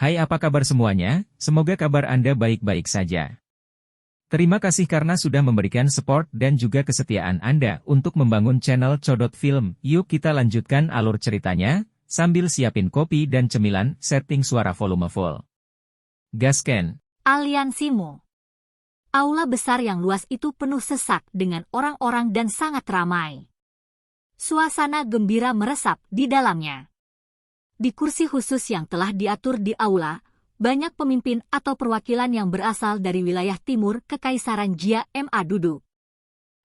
Hai, apa kabar semuanya? Semoga kabar Anda baik-baik saja. Terima kasih karena sudah memberikan support dan juga kesetiaan Anda untuk membangun channel Codot Film. Yuk kita lanjutkan alur ceritanya, sambil siapin kopi dan cemilan, setting suara volume full. Gasken. Aliansimu. Aula besar yang luas itu penuh sesak dengan orang-orang dan sangat ramai. Suasana gembira meresap di dalamnya. Di kursi khusus yang telah diatur di aula, banyak pemimpin atau perwakilan yang berasal dari wilayah timur Kekaisaran Jia Ma duduk.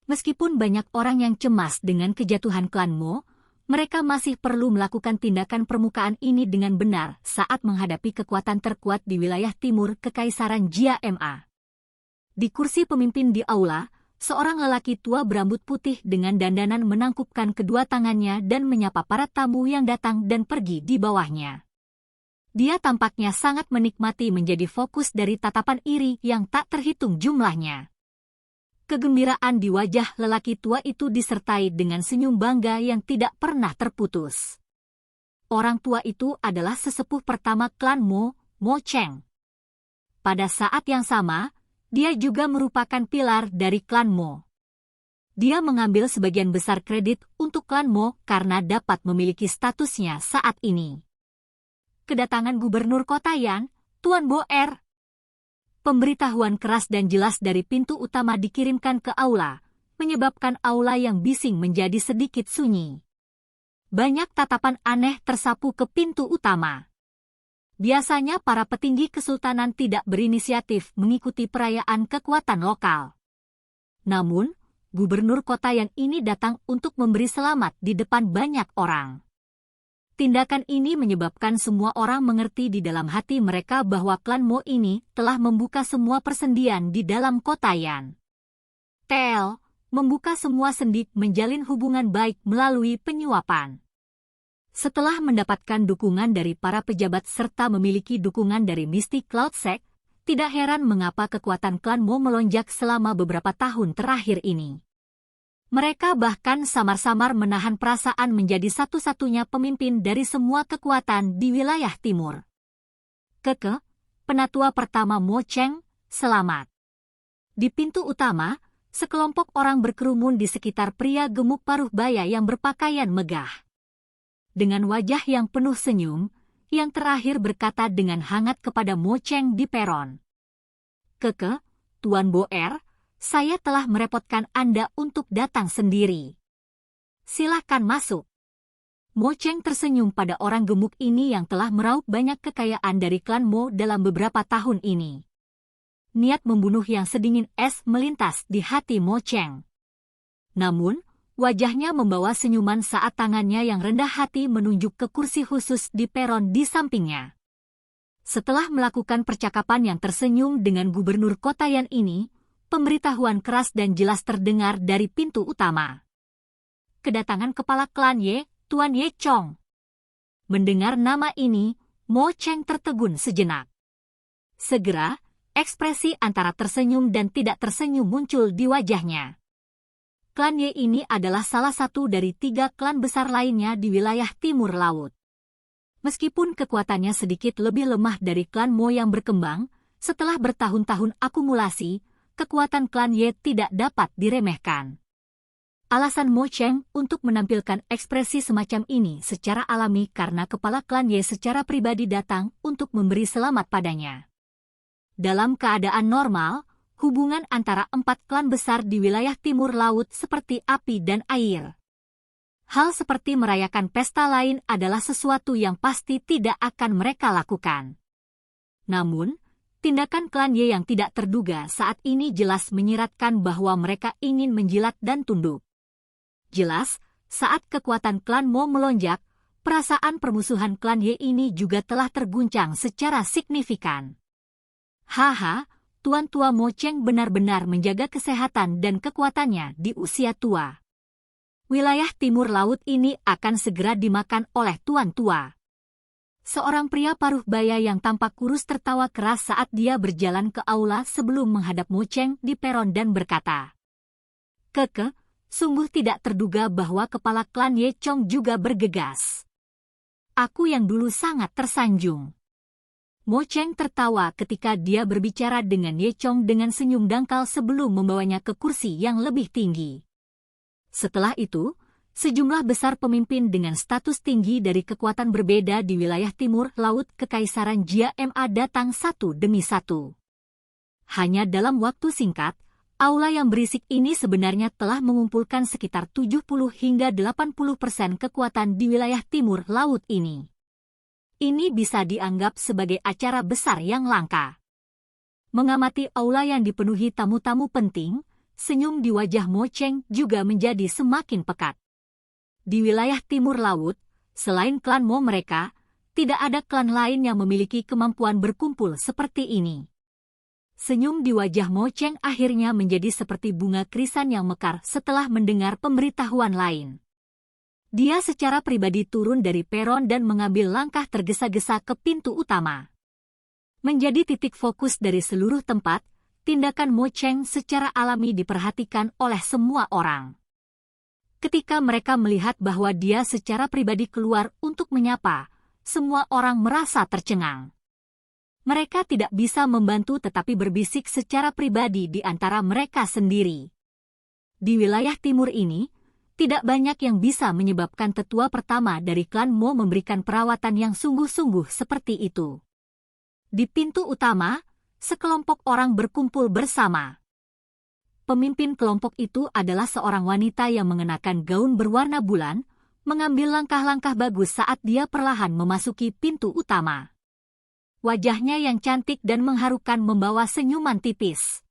Meskipun banyak orang yang cemas dengan kejatuhan klan Mo, mereka masih perlu melakukan tindakan permukaan ini dengan benar saat menghadapi kekuatan terkuat di wilayah timur Kekaisaran Jia Ma. Di kursi pemimpin di aula, seorang lelaki tua berambut putih dengan dandanan menangkupkan kedua tangannya dan menyapa para tamu yang datang dan pergi di bawahnya. Dia tampaknya sangat menikmati menjadi fokus dari tatapan iri yang tak terhitung jumlahnya. Kegembiraan di wajah lelaki tua itu disertai dengan senyum bangga yang tidak pernah terputus. Orang tua itu adalah sesepuh pertama klan Mo, Mo Cheng. Pada saat yang sama, dia juga merupakan pilar dari klan Mo. Dia mengambil sebagian besar kredit untuk klan Mo karena dapat memiliki statusnya saat ini. Kedatangan Gubernur Kota Yan, Tuan Bo Er. Pemberitahuan keras dan jelas dari pintu utama dikirimkan ke aula, menyebabkan aula yang bising menjadi sedikit sunyi. Banyak tatapan aneh tersapu ke pintu utama. Biasanya para petinggi kesultanan tidak berinisiatif mengikuti perayaan kekuatan lokal. Namun, Gubernur Kota Yan ini datang untuk memberi selamat di depan banyak orang. Tindakan ini menyebabkan semua orang mengerti di dalam hati mereka bahwa klan Mo ini telah membuka semua persendian di dalam kota Yan. TL, membuka semua sendi menjalin hubungan baik melalui penyuapan. Setelah mendapatkan dukungan dari para pejabat serta memiliki dukungan dari Mystic Cloud Sect, tidak heran mengapa kekuatan klan Mo melonjak selama beberapa tahun terakhir ini. Mereka bahkan samar-samar menahan perasaan menjadi satu-satunya pemimpin dari semua kekuatan di wilayah timur. Penatua pertama Mo Cheng, selamat. Di pintu utama, sekelompok orang berkerumun di sekitar pria gemuk paruh baya yang berpakaian megah. Dengan wajah yang penuh senyum, yang terakhir berkata dengan hangat kepada Mo Cheng di peron. Tuan Bo Er, saya telah merepotkan Anda untuk datang sendiri. Silahkan masuk. Mo Cheng tersenyum pada orang gemuk ini yang telah meraup banyak kekayaan dari klan Mo dalam beberapa tahun ini. Niat membunuh yang sedingin es melintas di hati Mo Cheng. Namun, wajahnya membawa senyuman saat tangannya yang rendah hati menunjuk ke kursi khusus di peron di sampingnya. Setelah melakukan percakapan yang tersenyum dengan Gubernur Kota Yan ini, pemberitahuan keras dan jelas terdengar dari pintu utama. Kedatangan kepala klan Ye, Tuan Ye Chong. Mendengar nama ini, Mo Cheng tertegun sejenak. Segera, ekspresi antara tersenyum dan tidak tersenyum muncul di wajahnya. Klan Ye ini adalah salah satu dari 3 klan besar lainnya di wilayah timur laut. Meskipun kekuatannya sedikit lebih lemah dari klan Mo yang berkembang, setelah bertahun-tahun akumulasi, kekuatan klan Ye tidak dapat diremehkan. Alasan Mo Cheng untuk menampilkan ekspresi semacam ini secara alami karena kepala klan Ye secara pribadi datang untuk memberi selamat padanya. Dalam keadaan normal, hubungan antara 4 klan besar di wilayah timur laut seperti api dan air. Hal seperti merayakan pesta lain adalah sesuatu yang pasti tidak akan mereka lakukan. Namun, tindakan klan Ye yang tidak terduga saat ini jelas menyiratkan bahwa mereka ingin menjilat dan tunduk. Jelas, saat kekuatan klan Mo melonjak, perasaan permusuhan klan Ye ini juga telah terguncang secara signifikan. Tuan tua Mo Cheng benar-benar menjaga kesehatan dan kekuatannya di usia tua. Wilayah timur laut ini akan segera dimakan oleh tuan tua. Seorang pria paruh baya yang tampak kurus tertawa keras saat dia berjalan ke aula sebelum menghadap Mo Cheng di peron dan berkata, sungguh tidak terduga bahwa kepala klan Ye Chong juga bergegas. Aku yang dulu sangat tersanjung. Mo Cheng tertawa ketika dia berbicara dengan Ye Chong dengan senyum dangkal sebelum membawanya ke kursi yang lebih tinggi. Setelah itu, sejumlah besar pemimpin dengan status tinggi dari kekuatan berbeda di wilayah timur laut Kekaisaran Jia Ma datang satu demi satu. Hanya dalam waktu singkat, aula yang berisik ini sebenarnya telah mengumpulkan sekitar 70 hingga 80% kekuatan di wilayah timur laut ini. Ini bisa dianggap sebagai acara besar yang langka. Mengamati aula yang dipenuhi tamu-tamu penting, senyum di wajah Mo Cheng juga menjadi semakin pekat. Di wilayah timur laut, selain klan Mo mereka, tidak ada klan lain yang memiliki kemampuan berkumpul seperti ini. Senyum di wajah Mo Cheng akhirnya menjadi seperti bunga krisan yang mekar setelah mendengar pemberitahuan lain. Dia secara pribadi turun dari peron dan mengambil langkah tergesa-gesa ke pintu utama. Menjadi titik fokus dari seluruh tempat, tindakan Mo Cheng secara alami diperhatikan oleh semua orang. Ketika mereka melihat bahwa dia secara pribadi keluar untuk menyapa, semua orang merasa tercengang. Mereka tidak bisa membantu tetapi berbisik secara pribadi di antara mereka sendiri. Di wilayah timur ini, tidak banyak yang bisa menyebabkan tetua pertama dari klan Mo memberikan perawatan yang sungguh-sungguh seperti itu. Di pintu utama, sekelompok orang berkumpul bersama. Pemimpin kelompok itu adalah seorang wanita yang mengenakan gaun berwarna bulan, mengambil langkah-langkah bagus saat dia perlahan memasuki pintu utama. Wajahnya yang cantik dan mengharukan membawa senyuman tipis.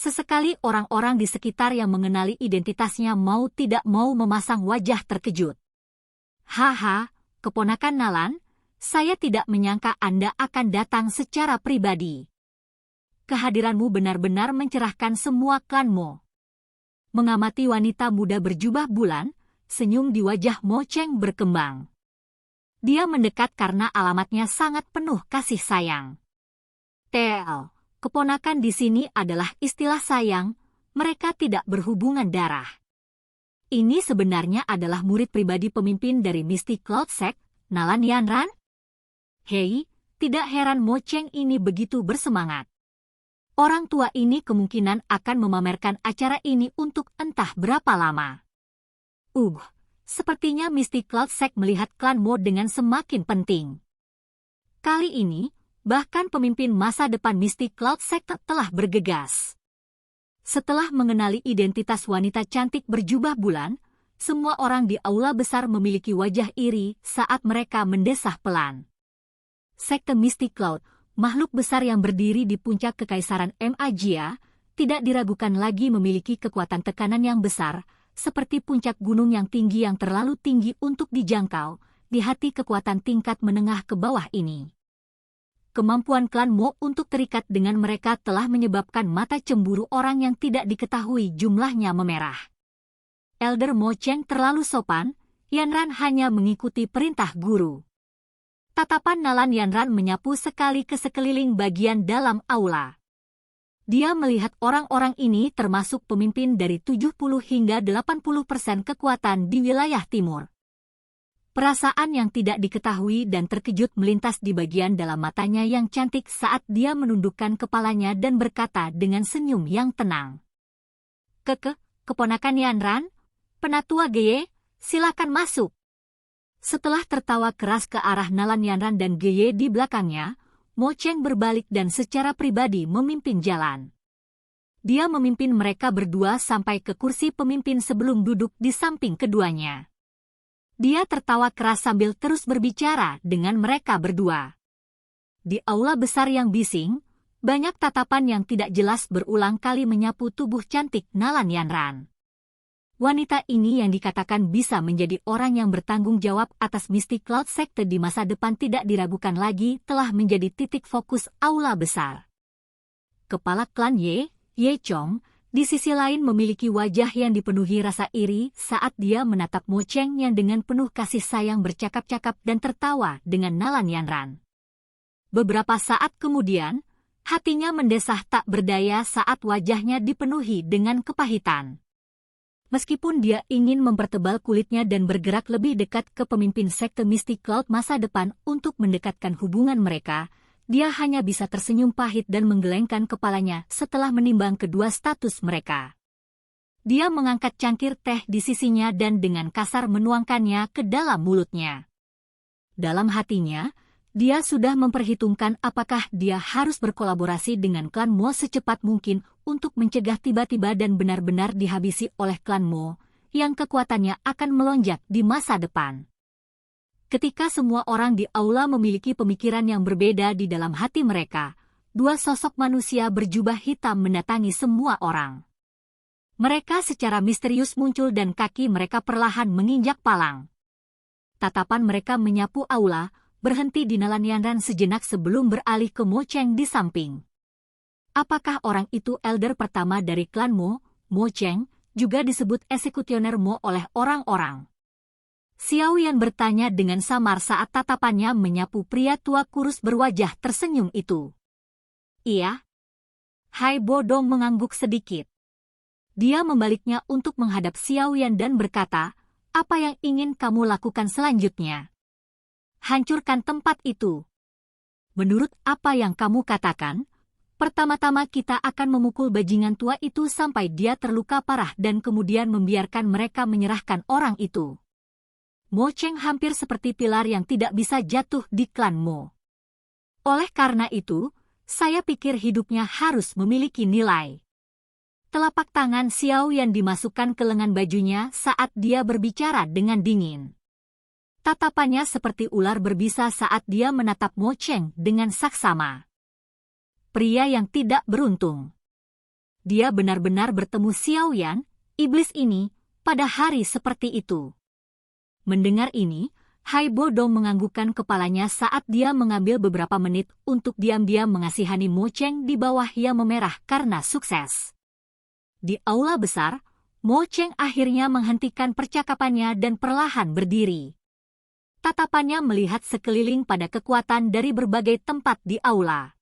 Sesekali orang-orang di sekitar yang mengenali identitasnya mau tidak mau memasang wajah terkejut. Haha, keponakan Nalan, saya tidak menyangka Anda akan datang secara pribadi. Kehadiranmu benar-benar mencerahkan semua klan Mo. Mengamati wanita muda berjubah bulan, senyum di wajah Mo Cheng berkembang. Dia mendekat karena alamatnya sangat penuh kasih sayang. TL. Keponakan di sini adalah istilah sayang, mereka tidak berhubungan darah. Ini sebenarnya adalah murid pribadi pemimpin dari Mystic Cloud Sect, Nalan Yanran? Hei, tidak heran Mo Cheng ini begitu bersemangat. Orang tua ini kemungkinan akan memamerkan acara ini untuk entah berapa lama. Sepertinya Mystic Cloud Sect melihat klan Mo dengan semakin penting. Kali ini, bahkan pemimpin masa depan Mystic Cloud Sect telah bergegas. Setelah mengenali identitas wanita cantik berjubah bulan, semua orang di aula besar memiliki wajah iri saat mereka mendesah pelan. Sekte Mystic Cloud, makhluk besar yang berdiri di puncak Kekaisaran Magia, tidak diragukan lagi memiliki kekuatan tekanan yang besar, seperti puncak gunung yang tinggi yang terlalu tinggi untuk dijangkau, di hati kekuatan tingkat menengah ke bawah ini. Kemampuan klan Mo untuk terikat dengan mereka telah menyebabkan mata cemburu orang yang tidak diketahui jumlahnya memerah. Elder Mo Cheng terlalu sopan, Yanran hanya mengikuti perintah guru. Tatapan Nalan Yanran menyapu sekali ke sekeliling bagian dalam aula. Dia melihat orang-orang ini termasuk pemimpin dari 70 hingga 80% kekuatan di wilayah timur. Perasaan yang tidak diketahui dan terkejut melintas di bagian dalam matanya yang cantik saat dia menundukkan kepalanya dan berkata dengan senyum yang tenang. Keponakan Yanran, penatua Geye, silakan masuk. Setelah tertawa keras ke arah Nalan Yanran dan Geye di belakangnya, Mo Cheng berbalik dan secara pribadi memimpin jalan. Dia memimpin mereka berdua sampai ke kursi pemimpin sebelum duduk di samping keduanya. Dia tertawa keras sambil terus berbicara dengan mereka berdua. Di aula besar yang bising, banyak tatapan yang tidak jelas berulang kali menyapu tubuh cantik Nalan Yanran. Wanita ini yang dikatakan bisa menjadi orang yang bertanggung jawab atas Mystic Cloud Sekte di masa depan tidak diragukan lagi telah menjadi titik fokus aula besar. Kepala klan Ye Chong, di sisi lain memiliki wajah yang dipenuhi rasa iri saat dia menatap Mo Cheng yang dengan penuh kasih sayang bercakap-cakap dan tertawa dengan Nalan Yanran. Beberapa saat kemudian, hatinya mendesah tak berdaya saat wajahnya dipenuhi dengan kepahitan. Meskipun dia ingin mempertebal kulitnya dan bergerak lebih dekat ke pemimpin sekte Mystic Cloud masa depan untuk mendekatkan hubungan mereka, dia hanya bisa tersenyum pahit dan menggelengkan kepalanya setelah menimbang kedua status mereka. Dia mengangkat cangkir teh di sisinya dan dengan kasar menuangkannya ke dalam mulutnya. Dalam hatinya, dia sudah memperhitungkan apakah dia harus berkolaborasi dengan klan Mo secepat mungkin untuk mencegah tiba-tiba dan benar-benar dihabisi oleh klan Mo, yang kekuatannya akan melonjak di masa depan. Ketika semua orang di aula memiliki pemikiran yang berbeda di dalam hati mereka, dua sosok manusia berjubah hitam mendatangi semua orang. Mereka secara misterius muncul dan kaki mereka perlahan menginjak palang. Tatapan mereka menyapu aula, berhenti di Nalanyanran sejenak sebelum beralih ke Mo Cheng di samping. Apakah orang itu elder pertama dari klan Mo, Mo Cheng, juga disebut eksekusioner Mo oleh orang-orang? Xiao Yan bertanya dengan samar saat tatapannya menyapu pria tua kurus berwajah tersenyum itu. Iya. Hai Bodong mengangguk sedikit. Dia membaliknya untuk menghadap Xiao Yan dan berkata, apa yang ingin kamu lakukan selanjutnya? Hancurkan tempat itu. Menurut apa yang kamu katakan, pertama-tama kita akan memukul bajingan tua itu sampai dia terluka parah dan kemudian membiarkan mereka menyerahkan orang itu. Mo Cheng hampir seperti pilar yang tidak bisa jatuh di klan Mo. Oleh karena itu, saya pikir hidupnya harus memiliki nilai. Telapak tangan Xiao Yan dimasukkan ke lengan bajunya saat dia berbicara dengan dingin. Tatapannya seperti ular berbisa saat dia menatap Mo Cheng dengan saksama. Pria yang tidak beruntung. Dia benar-benar bertemu Xiao Yan, iblis ini, pada hari seperti itu. Mendengar ini, Hai Bodong menganggukkan kepalanya saat dia mengambil beberapa menit untuk diam-diam mengasihani Mo Cheng di bawah yang memerah karena sukses. Di aula besar, Mo Cheng akhirnya menghentikan percakapannya dan perlahan berdiri. Tatapannya melihat sekeliling pada kekuatan dari berbagai tempat di aula.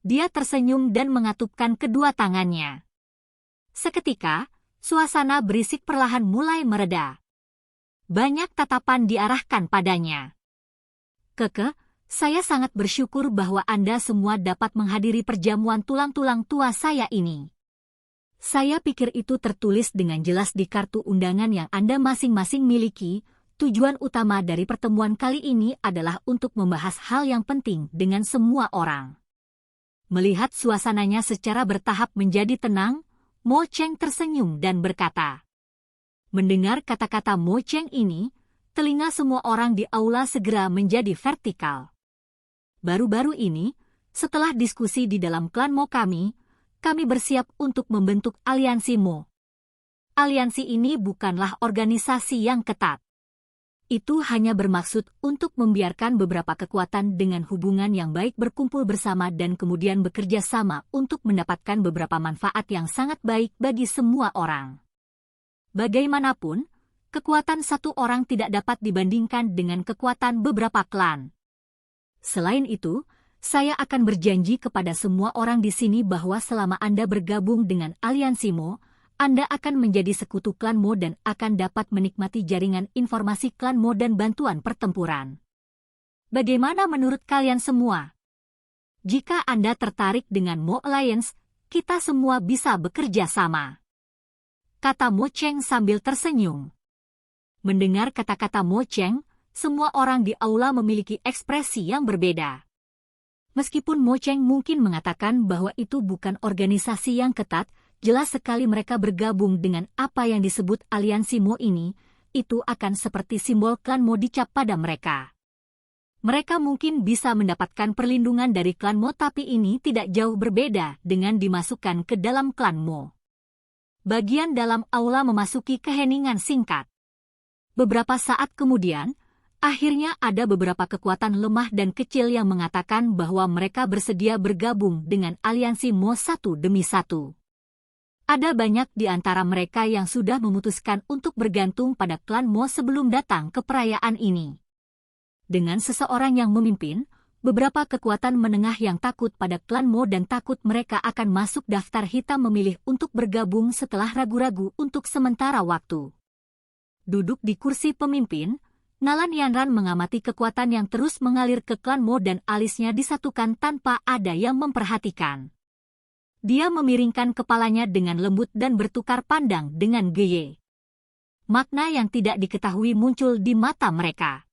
Dia tersenyum dan mengatupkan kedua tangannya. Seketika, suasana berisik perlahan mulai mereda. Banyak tatapan diarahkan padanya. Keke, saya sangat bersyukur bahwa Anda semua dapat menghadiri perjamuan tulang-tulang tua saya ini. Saya pikir itu tertulis dengan jelas di kartu undangan yang Anda masing-masing miliki. Tujuan utama dari pertemuan kali ini adalah untuk membahas hal yang penting dengan semua orang. Melihat suasananya secara bertahap menjadi tenang, Mo Cheng tersenyum dan berkata. Mendengar kata-kata Mo Cheng ini, telinga semua orang di aula segera menjadi vertikal. Baru-baru ini, setelah diskusi di dalam klan Mo kami bersiap untuk membentuk aliansi Mo. Aliansi ini bukanlah organisasi yang ketat. Itu hanya bermaksud untuk membiarkan beberapa kekuatan dengan hubungan yang baik berkumpul bersama dan kemudian bekerja sama untuk mendapatkan beberapa manfaat yang sangat baik bagi semua orang. Bagaimanapun, kekuatan satu orang tidak dapat dibandingkan dengan kekuatan beberapa klan. Selain itu, saya akan berjanji kepada semua orang di sini bahwa selama Anda bergabung dengan aliansi Mo, Anda akan menjadi sekutu klan Mo dan akan dapat menikmati jaringan informasi klan Mo dan bantuan pertempuran. Bagaimana menurut kalian semua? Jika Anda tertarik dengan Mo Alliance, kita semua bisa bekerja sama. Kata Mo Cheng sambil tersenyum. Mendengar kata-kata Mo Cheng, semua orang di aula memiliki ekspresi yang berbeda. Meskipun Mo Cheng mungkin mengatakan bahwa itu bukan organisasi yang ketat, jelas sekali mereka bergabung dengan apa yang disebut aliansi Mo ini, itu akan seperti simbol klan Mo dicap pada mereka. Mereka mungkin bisa mendapatkan perlindungan dari klan Mo tapi ini tidak jauh berbeda dengan dimasukkan ke dalam klan Mo. Bagian dalam aula memasuki keheningan singkat. Beberapa saat kemudian, akhirnya ada beberapa kekuatan lemah dan kecil yang mengatakan bahwa mereka bersedia bergabung dengan aliansi Mo satu demi satu. Ada banyak di antara mereka yang sudah memutuskan untuk bergantung pada klan Mo sebelum datang ke perayaan ini. Dengan seseorang yang memimpin, beberapa kekuatan menengah yang takut pada klan Mo dan takut mereka akan masuk daftar hitam memilih untuk bergabung setelah ragu-ragu untuk sementara waktu. Duduk di kursi pemimpin, Nalan Yanran mengamati kekuatan yang terus mengalir ke klan Mo dan alisnya disatukan tanpa ada yang memperhatikan. Dia memiringkan kepalanya dengan lembut dan bertukar pandang dengan Geye. Makna yang tidak diketahui muncul di mata mereka.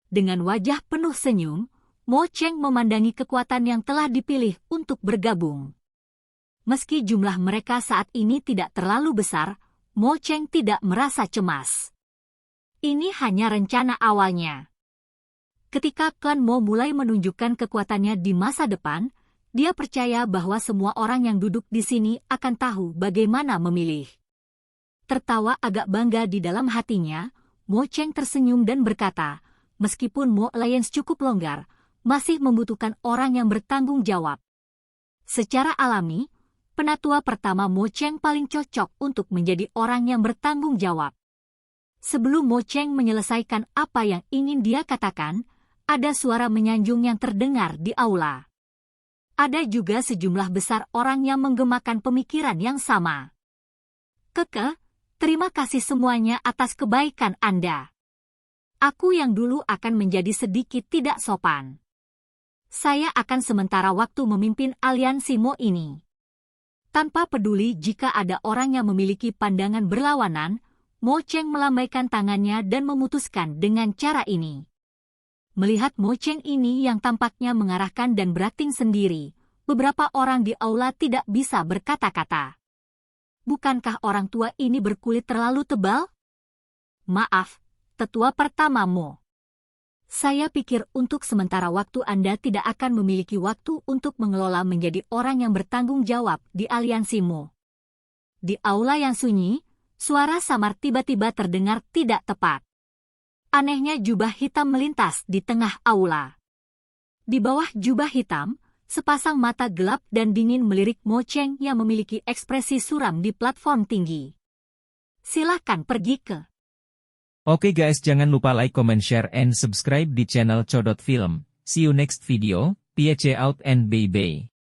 Dengan wajah penuh senyum, Mo Cheng memandangi kekuatan yang telah dipilih untuk bergabung. Meski jumlah mereka saat ini tidak terlalu besar, Mo Cheng tidak merasa cemas. Ini hanya rencana awalnya. Ketika klan Mo mulai menunjukkan kekuatannya di masa depan, dia percaya bahwa semua orang yang duduk di sini akan tahu bagaimana memilih. Tertawa agak bangga di dalam hatinya, Mo Cheng tersenyum dan berkata, meskipun Mo Alliance cukup longgar, masih membutuhkan orang yang bertanggung jawab. Secara alami, penatua pertama Mo Cheng paling cocok untuk menjadi orang yang bertanggung jawab. Sebelum Mo Cheng menyelesaikan apa yang ingin dia katakan, ada suara menyanjung yang terdengar di aula. Ada juga sejumlah besar orang yang menggemakan pemikiran yang sama. Keke, terima kasih semuanya atas kebaikan Anda. Aku yang dulu akan menjadi sedikit tidak sopan. Saya akan sementara waktu memimpin aliansi Mo ini. Tanpa peduli jika ada orang yang memiliki pandangan berlawanan, Mo Cheng melambaikan tangannya dan memutuskan dengan cara ini. Melihat Mo Cheng ini yang tampaknya mengarahkan dan berakting sendiri, beberapa orang di aula tidak bisa berkata-kata. Bukankah orang tua ini berkulit terlalu tebal? Maaf, tetua pertama Mo. Saya pikir untuk sementara waktu Anda tidak akan memiliki waktu untuk mengelola menjadi orang yang bertanggung jawab di aliansi Mo. Di aula yang sunyi, suara samar tiba-tiba terdengar tidak tepat. Anehnya jubah hitam melintas di tengah aula. Di bawah jubah hitam, sepasang mata gelap dan dingin melirik Mo Cheng yang memiliki ekspresi suram di platform tinggi. Silakan pergi ke. Oke guys, jangan lupa like, comment, share, and subscribe di channel Codot Film. See you next video, peace out and bye-bye.